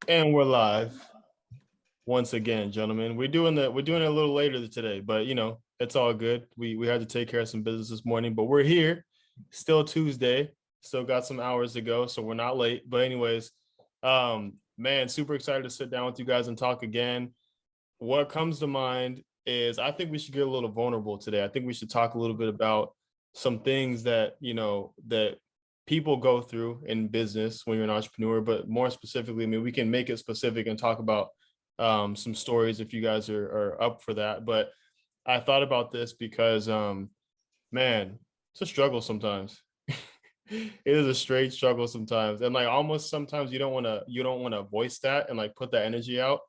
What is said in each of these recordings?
And we're live once again, gentlemen. We're doing it a little later today, but it's all good. We had to take care of some business this morning, but we're here. Still Tuesday. Still got some hours to go, so we're not late. But anyways, man, super excited to sit down with you guys and talk again. What comes to mind is I think we should get a little vulnerable today. I think we should talk a little bit about some things that that people go through in business when you're an entrepreneur, but more specifically, I mean, we can make it specific and talk about some stories if you guys are up for that. But I thought about this because, man, it's a struggle sometimes. It is a straight struggle sometimes, and like almost sometimes you don't want to voice that and like put that energy out.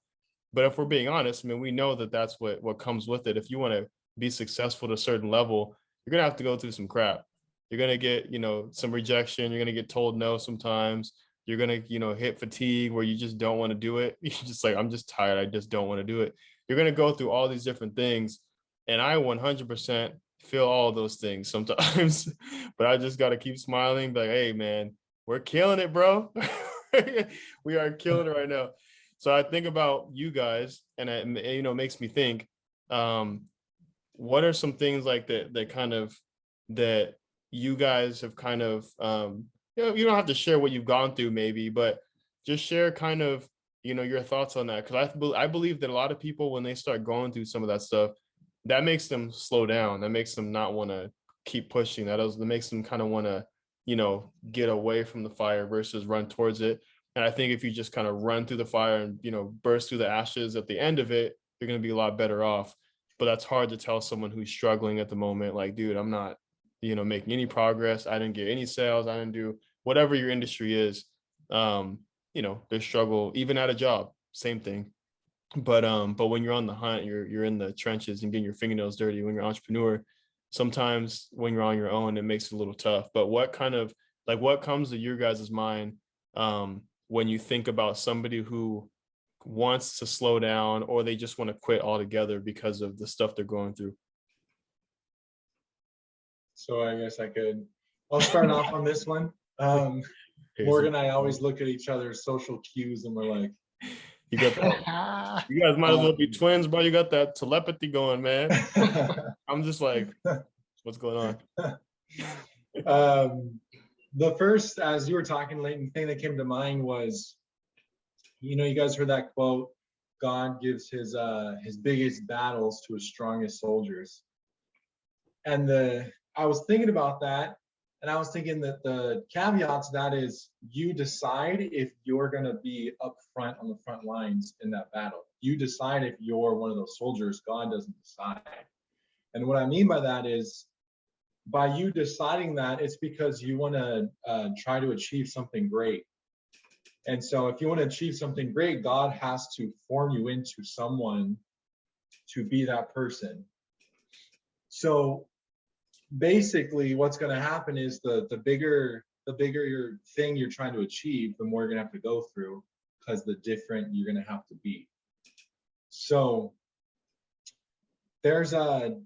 But if we're being honest, I mean, we know that that's what comes with it. If you want to be successful to a certain level, you're gonna have to go through some crap. You're gonna get, some rejection. You're gonna get told no sometimes. You're gonna, hit fatigue where you just don't want to do it. You're just like, I'm just tired. I just don't want to do it. You're gonna go through all these different things, and I 100% feel all those things sometimes. But I just gotta keep smiling, be like, hey, man, we're killing it, bro. We are killing it right now. So I think about you guys, and it makes me think, um, what are some things like that kind of that you guys have kind of, you don't have to share what you've gone through maybe, but just share kind of, your thoughts on that. Because I believe that a lot of people, when they start going through some of that stuff, that makes them slow down. That makes them not want to keep pushing. That makes them kind of want to, get away from the fire versus run towards it. And I think if you just kind of run through the fire and, burst through the ashes at the end of it, you're going to be a lot better off. But that's hard to tell someone who's struggling at the moment, like, dude, I'm not, making any progress. I didn't get any sales. I didn't do whatever your industry is. They struggle even at a job, same thing. But when you're on the hunt, you're in the trenches and getting your fingernails dirty. When you're an entrepreneur, sometimes when you're on your own, it makes it a little tough. But what comes to your guys' mind when you think about somebody who wants to slow down or they just want to quit altogether because of the stuff they're going through? So I guess I'll start off on this one. Morgan and I always look at each other's social cues and we're like, you got that. You guys might as well be twins, bro. You got that telepathy going, man. I'm just like, what's going on? The first, as you were talking, Leighton, thing that came to mind was, you guys heard that quote, God gives his biggest battles to his strongest soldiers. And I was thinking about that, and I was thinking that the caveat to that is you decide if you're going to be up front on the front lines in that battle. You decide if you're one of those soldiers. God doesn't decide. And what I mean by that is, by you deciding that, it's because you want to try to achieve something great. And so if you want to achieve something great, God has to form you into someone to be that person. So basically what's going to happen is the bigger your thing you're trying to achieve, the more you're going to have to go through, because the different you're going to have to be. So there's man,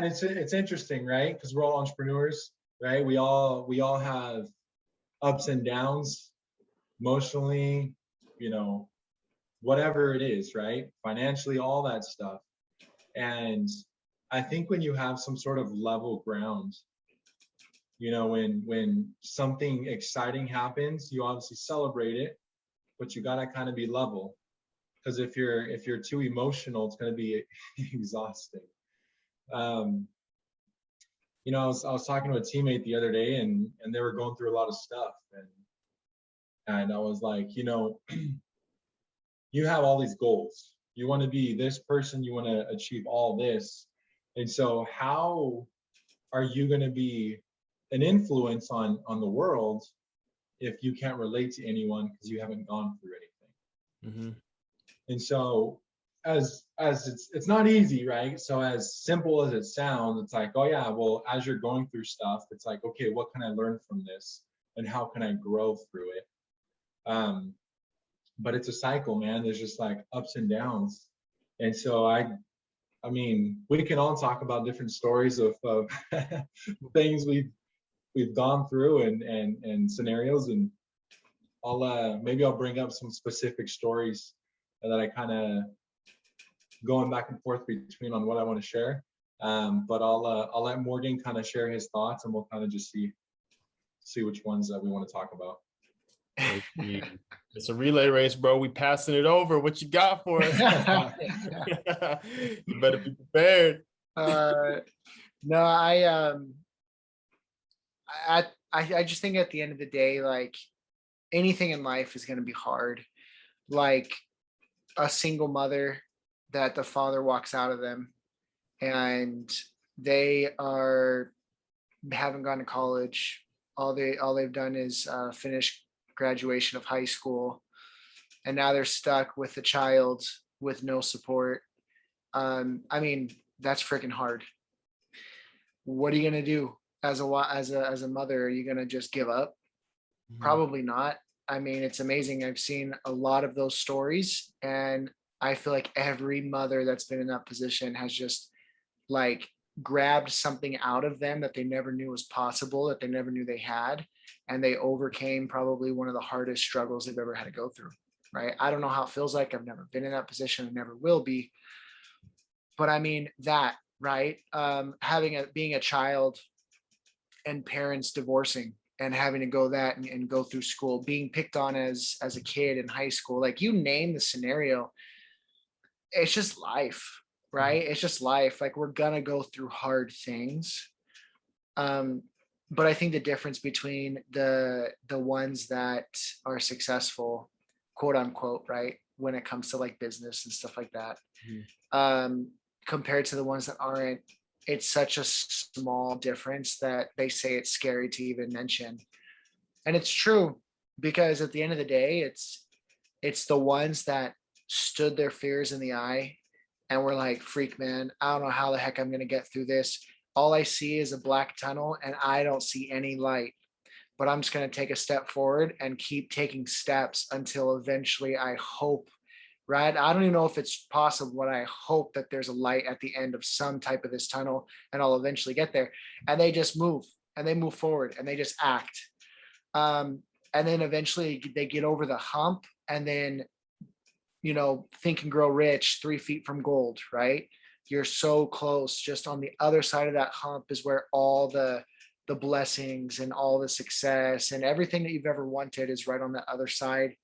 it's interesting, right? Because we're all entrepreneurs, right? We all have ups and downs emotionally, whatever it is, right? Financially, all that stuff. And I think when you have some sort of level ground, when something exciting happens, you obviously celebrate it, but you gotta kind of be level, because if you're too emotional, it's gonna be exhausting. I was talking to a teammate the other day, and they were going through a lot of stuff, and I was like, you have all these goals. You want to be this person. You want to achieve all this. And so how are you going to be an influence on the world if you can't relate to anyone because you haven't gone through anything? Mm-hmm. And so as it's not easy, right? So as simple as it sounds, it's like, oh yeah, well, as you're going through stuff, it's like, okay, what can I learn from this? And how can I grow through it? But it's a cycle, man. There's just like ups and downs. And so I mean, we can all talk about different stories of things we've gone through and scenarios. And maybe I'll bring up some specific stories that I kind of going back and forth between on what I want to share. But I'll let Morgan kind of share his thoughts, and we'll kind of just see which ones that we want to talk about. It's a relay race, bro. We passing it over. What you got for us? You better be prepared. No, I just think at the end of the day, like anything in life is going to be hard. Like a single mother that the father walks out of them and they haven't gone to college. All they've done is finish graduation of high school, and now they're stuck with a child with no support. I mean, that's freaking hard. What are you gonna do as a mother? Are you gonna just give up? Probably not. I mean, it's amazing. I've seen a lot of those stories, and I feel like every mother that's been in that position has just like grabbed something out of them that they never knew was possible, that they never knew they had, and they overcame probably one of the hardest struggles they've ever had to go through. Right? I don't know how it feels like. I've never been in that position and never will be. But I mean that, right? Being a child and parents divorcing and having to go that and go through school, being picked on as a kid in high school, like you name the scenario, it's just life, right? It's just life. Like we're gonna go through hard things. But I think the difference between the ones that are successful, quote unquote, right, when it comes to like business and stuff like that, compared to the ones that aren't, it's such a small difference that they say it's scary to even mention. And it's true, because at the end of the day, it's the ones that stood their fears in the eye and were like, freak, man, I don't know how the heck I'm going to get through this. All I see is a black tunnel and I don't see any light, but I'm just going to take a step forward and keep taking steps until eventually I hope, right? I don't even know if it's possible, but I hope that there's a light at the end of some type of this tunnel and I'll eventually get there. And they just move and they move forward and they just act. And then eventually they get over the hump, and then, you know, Think and Grow Rich, 3 feet from gold, right? You're so close. Just on the other side of that hump is where all the blessings and all the success and everything that you've ever wanted is right on the other side.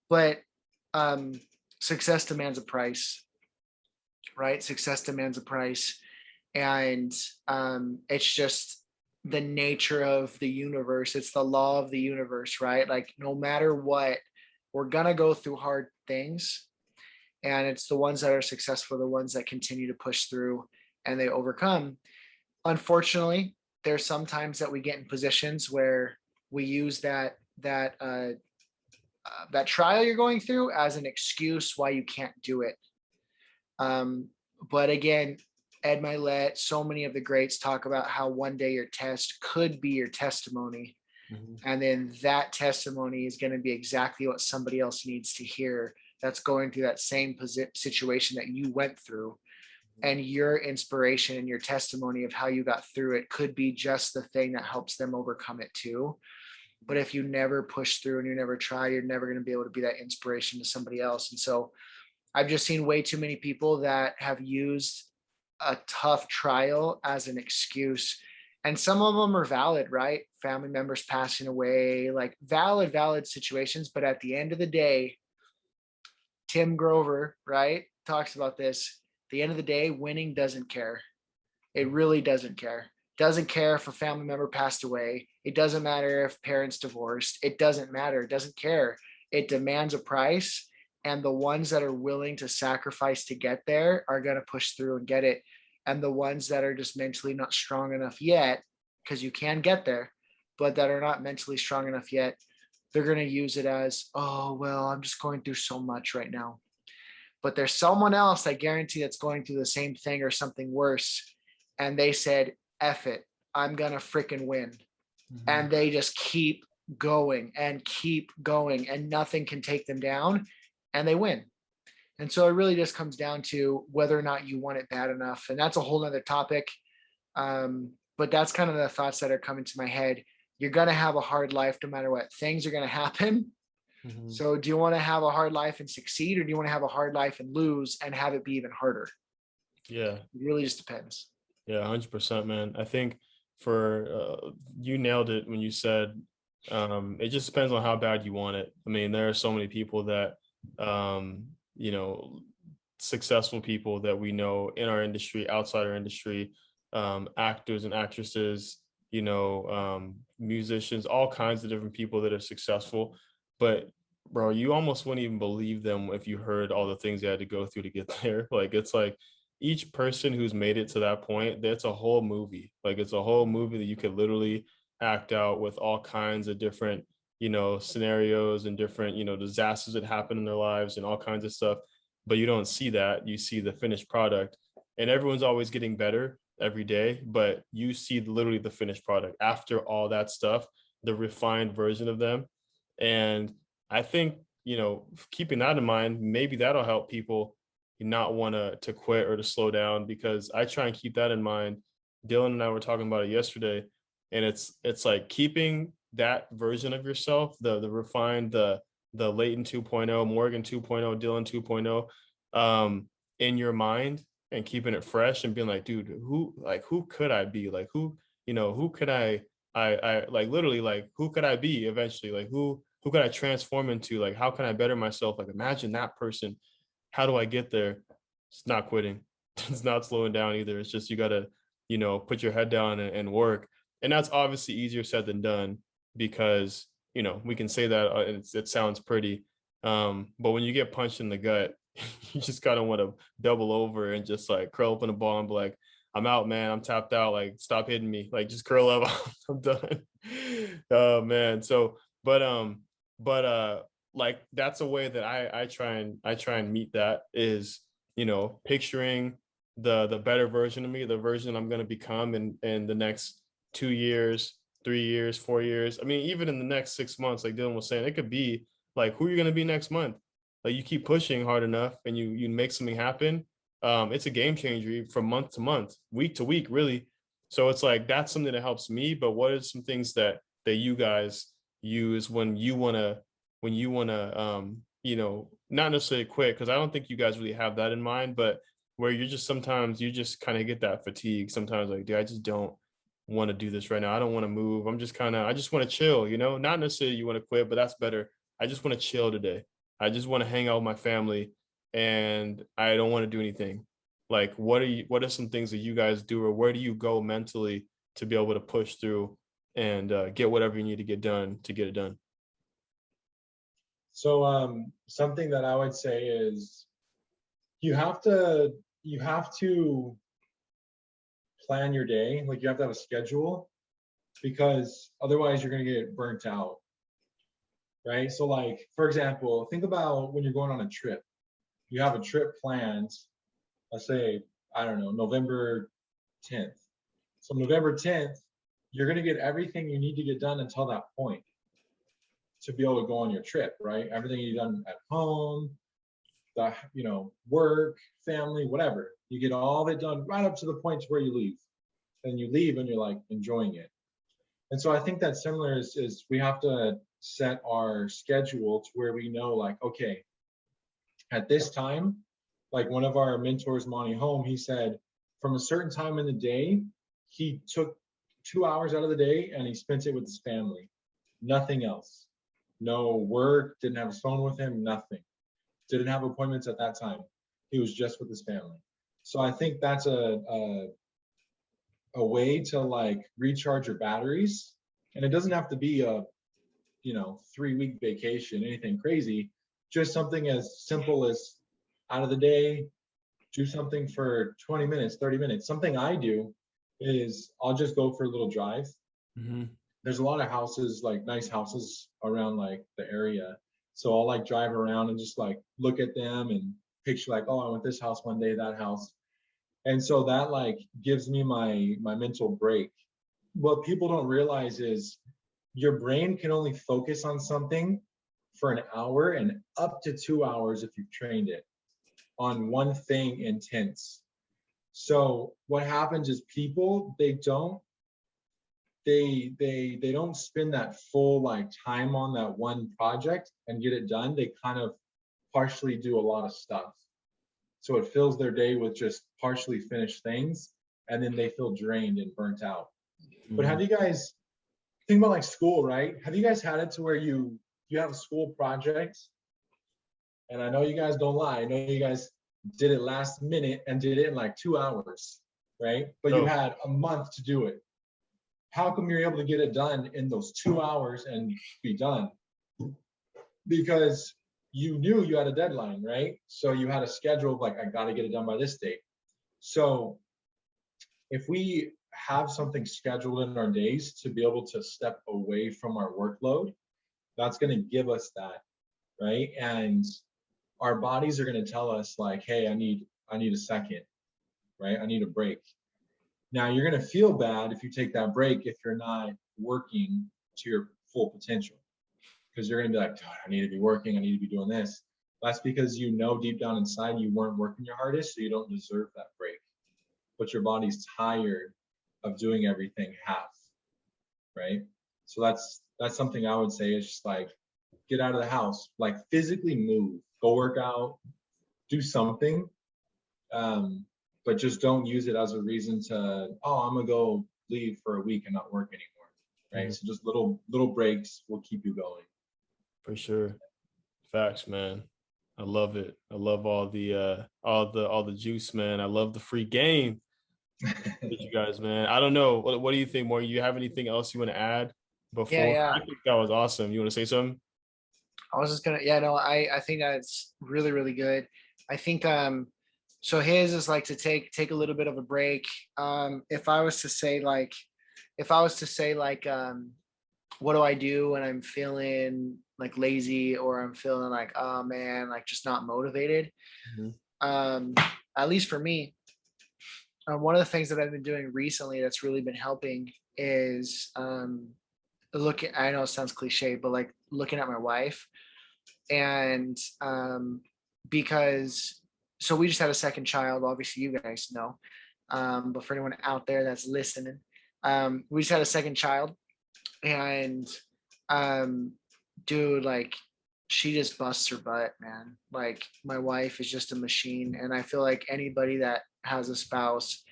But success demands a price, right? Success demands a price. And it's just the nature of the universe. It's the law of the universe, right? Like no matter what, we're gonna go through hard things. And it's the ones that are successful, the ones that continue to push through and they overcome. Unfortunately, there's sometimes that we get in positions where we use that trial you're going through as an excuse why you can't do it. But again, Ed Milet, so many of the greats talk about how one day your test could be your testimony. And then that testimony is going to be exactly what somebody else needs to hear that's going through that same situation that you went through. And your inspiration and your testimony of how you got through it could be just the thing that helps them overcome it too. But if you never push through and you never try, you're never going to be able to be that inspiration to somebody else. And so I've just seen way too many people that have used a tough trial as an excuse. And some of them are valid, right? Family members passing away, like valid situations. But at the end of the day, Tim Grover, right, talks about this. At the end of the day, winning doesn't care. It really doesn't care. Doesn't care if a family member passed away. It doesn't matter if parents divorced. It doesn't matter. It doesn't care. It demands a price. And the ones that are willing to sacrifice to get there are going to push through and get it. And the ones that are just mentally not strong enough yet, because you can get there, but that are not mentally strong enough yet, they're going to use it as, oh, well, I'm just going through so much right now. But there's someone else, I guarantee, that's going through the same thing or something worse. And they said, F it, I'm going to freaking win. And they just keep going and nothing can take them down, and they win. And so it really just comes down to whether or not you want it bad enough. And that's a whole nother topic. But that's kind of the thoughts that are coming to my head. You're going to have a hard life no matter what. Things are going to happen. Mhm. So do you want to have a hard life and succeed, or do you want to have a hard life and lose and have it be even harder? Yeah. It really just depends. Yeah, 100%, man. I think for you nailed it when you said it just depends on how bad you want it. I mean, there are so many people that you know, successful people that we know in our industry, outside our industry, actors and actresses, musicians, all kinds of different people that are successful. But bro, you almost wouldn't even believe them if you heard all the things they had to go through to get there. Like it's like each person who's made it to that point, that's a whole movie. Like it's a whole movie that you could literally act out with all kinds of different, scenarios and different, disasters that happen in their lives and all kinds of stuff. But you don't see that. You see the finished product, and everyone's always getting better every day. But you see literally the finished product after all that stuff, the refined version of them. And I think, keeping that in mind, maybe that'll help people not want to quit or to slow down, because I try and keep that in mind. Dylan and I were talking about it yesterday, and it's like keeping that version of yourself, the refined, the Leighton 2.0, Morgan 2.0, Dylan 2.0, in your mind, and keeping it fresh and being like, dude, who could I be? Like who could I like literally like who could I be eventually? Like who could I transform into? Like how can I better myself? Like imagine that person. How do I get there? It's not quitting. It's not slowing down either. It's just you gotta, put your head down and work. And that's obviously easier said than done, because we can say that it sounds pretty, but when you get punched in the gut, you just kind of want to double over and just like curl up in a ball and be like, I'm out, man. I'm tapped out. Like, stop hitting me. Like, just curl up. I'm done. Oh man. So, but like that's a way that I try and meet that is, picturing the better version of me, the version I'm gonna become in the next 2 years, 3 years, 4 years. I mean, even in the next 6 months, like Dylan was saying, it could be like who you're gonna be next month. Like you keep pushing hard enough and you make something happen. It's a game changer from month to month, week to week, really. So it's like that's something that helps me. But what are some things that you guys use when you wanna not necessarily quit, because I don't think you guys really have that in mind, but where you're just sometimes you just kind of get that fatigue sometimes, like, dude, I just don't want to do this right now. I don't want to move. I just want to chill, not necessarily you want to quit, but that's better. I just want to chill today. I just want to hang out with my family and I don't want to do anything. Like, what are some things that you guys do, or where do you go mentally to be able to push through and get whatever you need to get done to get it done? So something that I would say is you have to plan your day. Like you have to have a schedule, because otherwise you're going to get burnt out, right? So like for example, think about when you're going on a trip. You have a trip planned, let's say, I don't know, November 10th. So November 10th, you're going to get everything you need to get done until that point to be able to go on your trip, right? Everything you've done at home, the work, family, whatever. You get all of it done right up to the point to where you leave. And you leave and you're like enjoying it. And so I think that similar is we have to set our schedule to where we know, like, okay, at this time, like one of our mentors, Monty Home, he said from a certain time in the day, he took 2 hours out of the day and he spent it with his family. Nothing else. No work, didn't have his phone with him, nothing. Didn't have appointments at that time. He was just with his family. So I think that's a way to like recharge your batteries. And it doesn't have to be a 3-week vacation, anything crazy. Just something as simple as out of the day, do something for 20 minutes, 30 minutes. Something I do is I'll just go for a little drive. Mm-hmm. There's a lot of houses, like nice houses around like the area. So I'll like drive around and just like look at them and picture like, oh, I want this house one day, that house. And so that like gives me my mental break. What people don't realize is your brain can only focus on something for an hour and up to 2 hours if you've trained it on one thing intense. So what happens is people, they don't they don't spend that full like time on that one project and get it done. They kind of partially do a lot of stuff. So it fills their day with just partially finished things, and then they feel drained and burnt out. But have you guys think about like school, right? Have you guys had it to where you have a school project? And I know you guys don't lie. I know you guys did it last minute and did it in like 2 hours, right? But you Oh. had a month to do it. How come you're able to get it done in those 2 hours and be done? Because you knew you had a deadline, right? So you had a schedule of like, I got to get it done by this date. So if we have something scheduled in our days to be able to step away from our workload, that's going to give us that, right? And our bodies are going to tell us like, hey, I need a second, right? I need a break. Now you're going to feel bad if you take that break if you're not working to your full potential, because you're going to be like, God, I need to be working, I need to be doing this. That's because you know deep down inside you weren't working your hardest, so you don't deserve that break. But your body's tired of doing everything half, right? So that's something I would say is just like, get out of the house, like physically move, go work out, do something. But just don't use it as a reason to, oh, I'm gonna go leave for a week and not work anymore, right? So just little breaks will keep you going. For sure. Facts, man. I love it. I love all the juice, man. I love the free game with you guys, man. I don't know. What do you think, more? You have anything else you want to add before? Yeah. I think that was awesome. You want to say something? I was just gonna, yeah, no, I think that's really, really good. I think so his is like to take a little bit of a break. If I was to say like, what do I do when I'm feeling like lazy or I'm feeling like, oh man, like just not motivated? Mhm. At least for me, one of the things that I've been doing recently that's really been helping is looking, I know it sounds cliche, but like looking at my wife. And because, so we just had a second child, obviously you guys know, but for anyone out there that's listening, we just had a second child. And dude, like she just busts her butt, man. Like my wife is just a machine. And I feel like anybody that has a spouse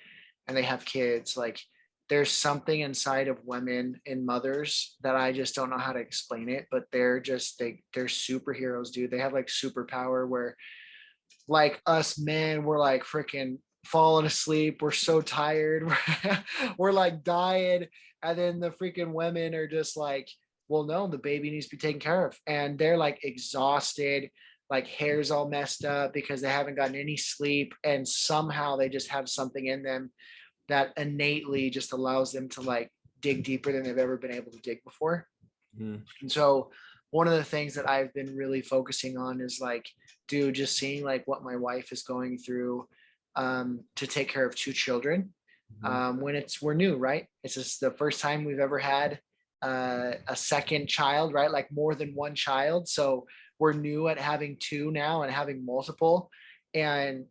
and they have kids, like there's something inside of women and mothers that I just don't know how to explain it, but they're superheroes, dude. They have like superpower where like us men, we're like freaking falling asleep. We're so tired. We're like dying. And then the freaking women are just like, well, no, the baby needs to be taken care of. And they're like exhausted, like hair's all messed up because they haven't gotten any sleep. And somehow they just have something in them that innately just allows them to like dig deeper than they've ever been able to dig before. Mhm. And so one of the things that I've been really focusing on is like, dude, just seeing like what my wife is going through to take care of two children. When we're new, right? It's just the first time we've ever had a second child, right? Like more than one child. So we're new at having two now and having multiple. And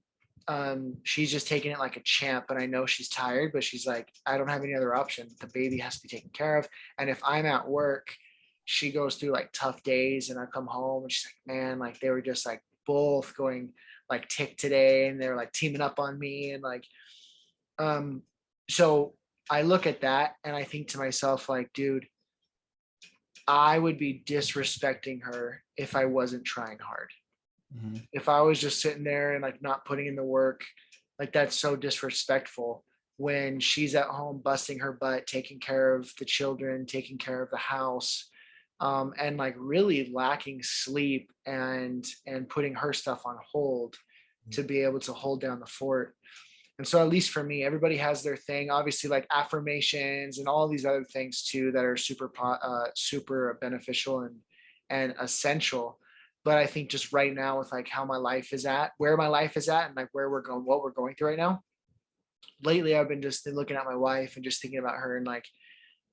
she's just taking it like a champ. And I know she's tired, but she's like, I don't have any other option. The baby has to be taken care of. And if I'm at work, she goes through like tough days and I come home and she's like, man, like they were just like both going like tick today and they're like teaming up on me and like so I look at that and I think to myself like, dude, I would be disrespecting her if I wasn't trying hard. Mhm. If I was just sitting there and like not putting in the work, like that's so disrespectful when she's at home busting her butt, taking care of the children, taking care of the house, and like really lacking sleep and putting her stuff on hold to be able to hold down the fort. And so at least for me, everybody has their thing, obviously like affirmations and all these other things too that are super beneficial and essential. But I think just right now with like how my life is at, where my life is at and like where we're going, what we're going through right now, lately I've been just looking at my wife and just thinking about her and like,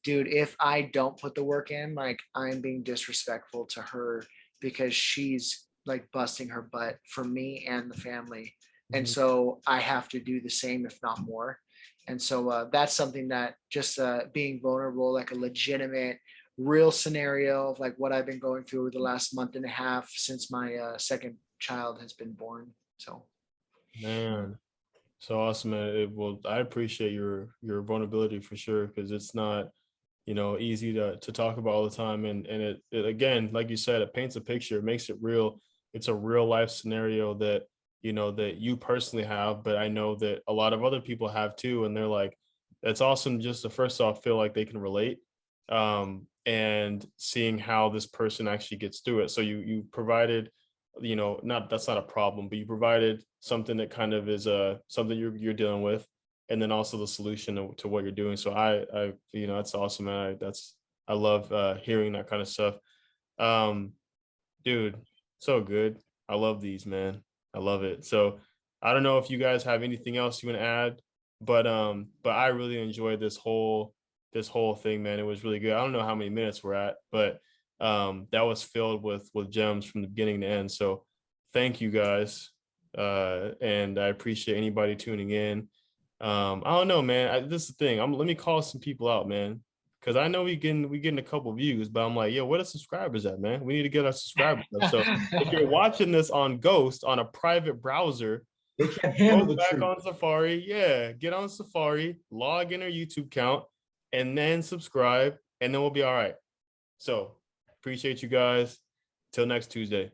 dude, if I don't put the work in, like I'm being disrespectful to her because she's like busting her butt for me and the family. And Mhm. so I have to do the same, if not more. And so that's something that just being vulnerable, like a legitimate, real scenario of like what I've been going through over the last month and a half since my second child has been born. So Man, so awesome, man. Well, I appreciate your vulnerability for sure, because it's not, easy to talk about all the time. And it again, like you said, it paints a picture, it makes it real. It's a real life scenario that, that you personally have, but I know that a lot of other people have too. And they're like, that's awesome just to first off feel like they can relate. And seeing how this person actually gets through it. So you provided, not, that's not a problem, but you provided something that kind of is something you're dealing with, and then also the solution to what you're doing. So I that's awesome, man. I love hearing that kind of stuff. Um, dude, so good. I love these, man. I love it. So I don't know if you guys have anything else you want to add, but I really enjoyed this whole thing, man. It was really good. I don't know how many minutes we're at, but that was filled with gems from the beginning to end. So thank you guys. And I appreciate anybody tuning in. I don't know, man. This is the thing. Let me call some people out, man, because I know we getting a couple views, but I'm like, yo, where the subscribers at, man? We need to get our subscribers up. So if you're watching this on Ghost on a private browser, They can't handle go the back truth. on Safari. Yeah, get on Safari, log in our YouTube account, and then subscribe, and then we'll be all right. So appreciate you guys. Till next Tuesday.